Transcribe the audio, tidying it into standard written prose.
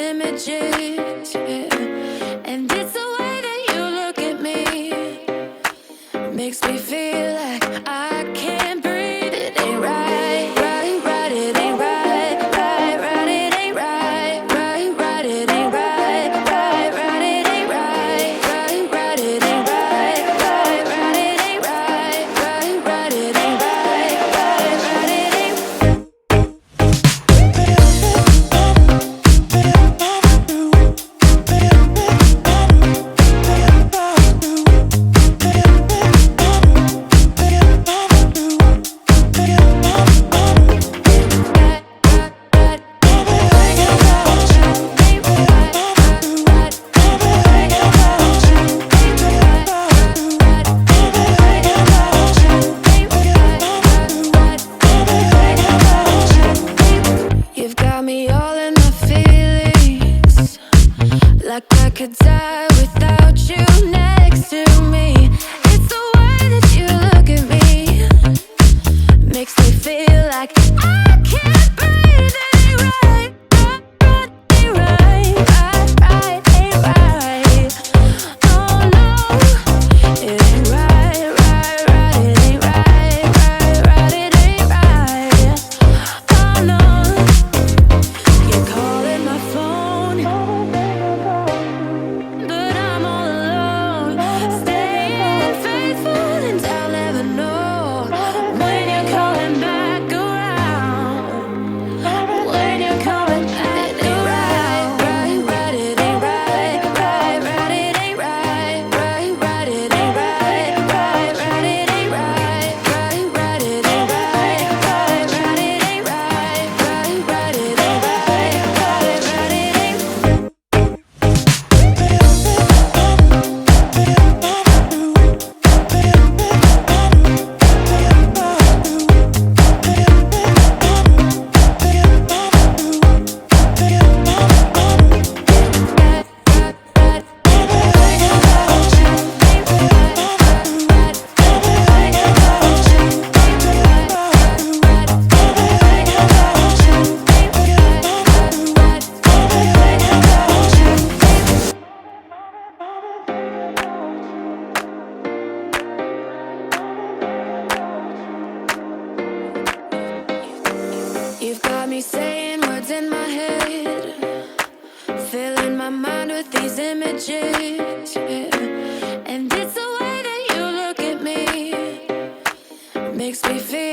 images, yeah. And it's the way that you look at me, makes me feel like I can't breathe. It ain't right, right, right, it ain't right, right, right, it ain't right, right, right, it ain't right, right, right, it ain't right, right, right, it ain't right, right, right, it ain't right, right, right, it ain't right, right, right, it ain't. You've got me all in my feelings, like I could die without you next to me. It's the way that you look at me, makes me feel like I can't breathe. It ain't right, right, right, ain't right, right, right, ain't right. Oh no, it ain't right, right, right, it ain't right, right, right, it ain't right. Oh no. You're calling my phone, but I'm all alone. Staying faithful and I'll never know when you're coming back around. When you're coming back, it ain't right, right, right, it ain't right, right, right, it ain't right, right, right, it ain't right, right, right, it ain't right, right, right, it ain't right, right, right, it ain't right, right, right, it ain't right, right, right, it ain't. You've got me saying words in my head, filling my mind with these images, yeah. And it's the way that you look at me, makes me feel